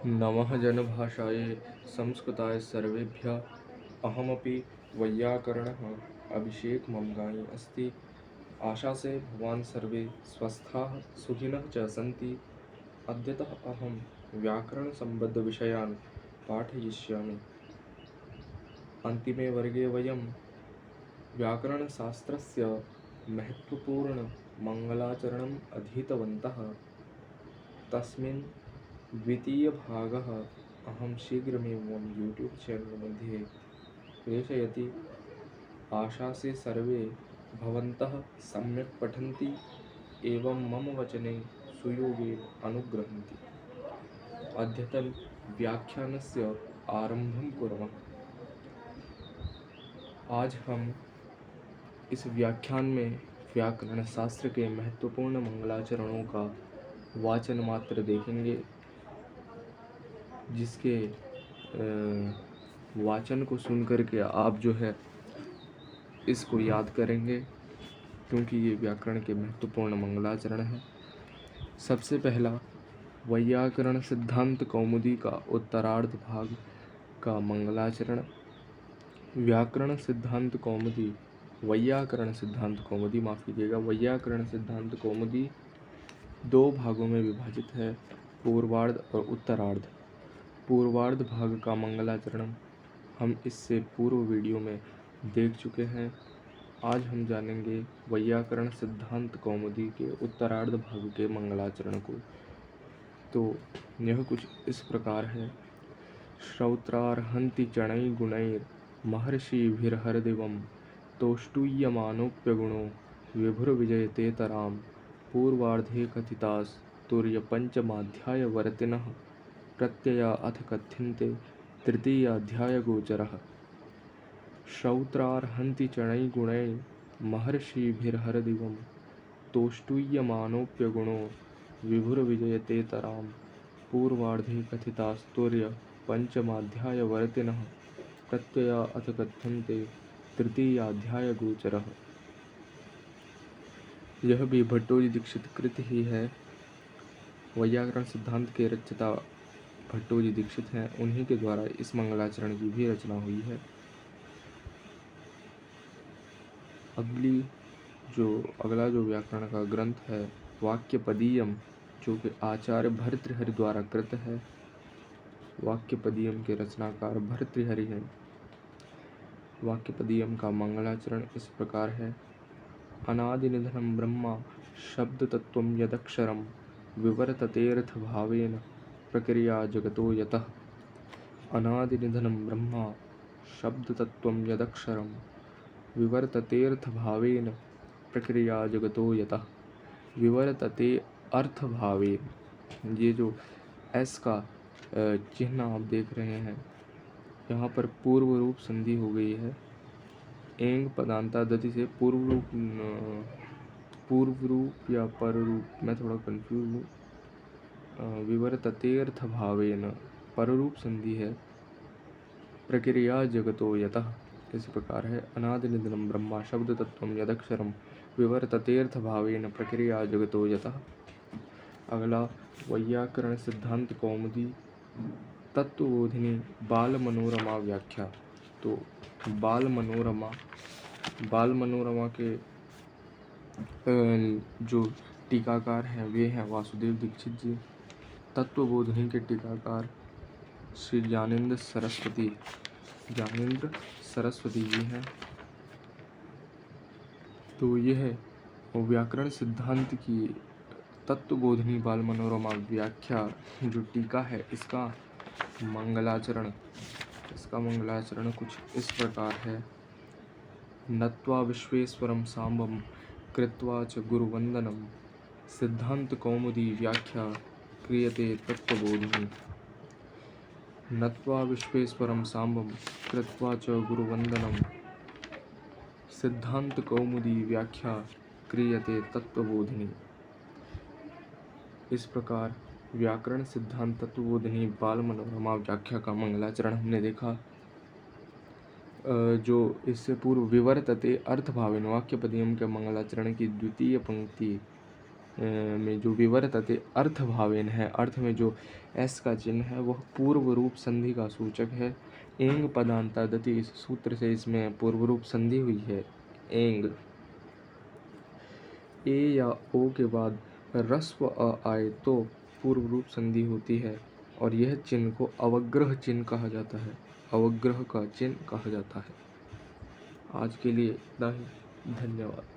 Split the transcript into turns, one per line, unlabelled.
नमः जनभाषायै संस्कृताय सर्वेभ्यः। अहमपि वैयाकरणः अभिषेकं गायी अस्ति। आशा से भवान् सर्वे स्वस्थाः सुखिनः च सन्ति। अद्यतः अहं व्याकरणसम्बद्धविषयान् पाठयिष्यामि। अन्तिमे वर्गे वयं व्याकरणशास्त्रस्य महत्त्वपूर्णमङ्गलाचरणम् अधीतवन्तः। तस्मिन् द्वितीयभागः अहं शीघ्रमेव मम यूट्यूब् चैनल् मध्ये प्रेषयति। आशा से सर्वे भवन्तः सम्यक् पठन्ति एवं मम वचने सुयोगेन अनुगृह्णन्ति। अद्यतन व्याख्यानस्य आरम्भं कुर्मः। आज हम इस व्याख्यान में व्याकरण शास्त्र के महत्वपूर्ण मंगलाचरणों का वाचन मात्र देखेंगे, जिसके वाचन को सुनकर के आप जो है इसको याद करेंगे, क्योंकि ये व्याकरण के महत्वपूर्ण मंगलाचरण है। सबसे पहला वैयाकरण सिद्धांत कौमुदी का उत्तरार्ध भाग का मंगलाचरण। व्याकरण सिद्धांत कौमुदी वैयाकरण सिद्धांत कौमुदी माफ़ कीजिएगा वैयाकरण सिद्धांत कौमुदी दो भागों में विभाजित है, पूर्वार्ध और उत्तरार्ध। पूर्वार्ध भाग का मंगलाचरण हम इससे पूर्व वीडियो में देख चुके हैं। आज हम जानेंगे वैयाकरण सिद्धांत कौमुदी के उत्तरार्ध भाग के मंगलाचरण को। तो यह कुछ इस प्रकार है। श्रौत्रार्हन्ति चणै गुणैर् महर्षिभिर्हरदिवं तोष्टूयमानोऽप्यगुणो विभुर्विजयतेतरां। पूर्वार्धे कथितास्तुर्यपञ्चमाध्यायवर्तिनः प्रत्यया अथ कथ्यन्ते तृतीयाध्यायगोचरः। श्रौत्रार्हन्ति चणै गुणैः महर्षिभिर्हरदिवं तोष्टूयमानोऽप्यगुणो विभुर्विजयतेतरां। पूर्वार्धे कथितास्तुर्यपञ्चमाध्यायवर्तिनः प्रत्यया अथ कथ्यन्ते तृतीयाध्यायगोचरः। यह भी भट्टोजी दीक्षित कृत ही है। वैयाकरण सिद्धांत के रचयिता भट्टोजी दीक्षित हैं, उन्हीं के द्वारा इस मंगलाचरण की भी रचना हुई है। अगला जो व्याकरण का ग्रंथ है वाक्यपदीयम, जो कि आचार्य भर्तृहरि द्वारा कृत है। वाक्यपदीयम के रचनाकार भर्तृहरि हैं। वाक्यपदीयम का मंगलाचरण इस प्रकार है। अनादिनिधनं ब्रह्मा शब्दतत्त्वं यदक्षरं विवर्ततेऽर्थभावेन प्रक्रिया जगतो यतः। अनादिनिधनं ब्रह्मा शब्दतत्त्वं यदक्षरं विवर्ततेऽर्थभावेन प्रक्रिया जगतो यतः। विवर्तते अर्थभावेन, ये जो एस का चिन्ह आप देख रहे हैं, यहाँ पर पूर्व रूप संधि हो गई है। एंग पदांतादति से पूर्व रूप या पर रूप, मैं थोड़ा कंफ्यूज हूँ। विवर्ततेऽर्थभावेन पर रूप संधि है। प्रक्रिया जगतो यतः इस प्रकार है। अनादिनिधनं ब्रह्मा शब्द तत्त्वं यदक्षरं विवर्ततेऽर्थभावेन प्रक्रिया जगतो यतः। अगला वैयाकरण सिद्धांत कौमुदी तत्वबोधिनी बाल मनोरमा व्याख्या। तो बाल मनोरमा के जो टीकाकार हैं वे हैं वासुदेव दीक्षित जी। तत्वबोधिनी के टीकाकार श्री ज्ञानेंद्र सरस्वती जी हैं। तो यह व्याकरण सिद्धांत की तत्वबोधिनी बाल मनोरमा व्याख्या जो टीका है, इसका मंगलाचरण कुछ इस प्रकार है। नत्वा विश्वेश्वरं सांबं कृत्वा च गुरुवंदनं सिद्धांत कौमुदी व्याख्या क्रियते तत्वबोधिनी। नत्वा विश्वेश्वरं सांबं कृत्वा च गुरुवंदनं सिद्धांत कौमुदी व्याख्या क्रियते तत्वबोधिनी। इस प्रकार व्याकरण सिद्धांत तत्वबोधिनी बाल मनोरमा व्याख्या का मंगलाचरण हमने देखा। जो इससे पूर्व विवर्तते अर्थभावेन वाक्यपदीयम के मंगलाचरण की द्वितीय पंक्ति में जो विवर्तते अर्थभावेन है, अर्थ में जो एस का चिन्ह है वह पूर्व रूप संधि का सूचक है। एंग पदांतादति, इस सूत्र से इसमें पूर्व रूप संधि हुई है एंग। ए या ओ के बाद ह्रस्व अ आए तो पूर्व रूप संधि होती है और यह चिन्ह को अवग्रह चिन्ह कहा जाता है, अवग्रह का चिन्ह कहा जाता है। आज के लिए इतना ही, धन्यवाद।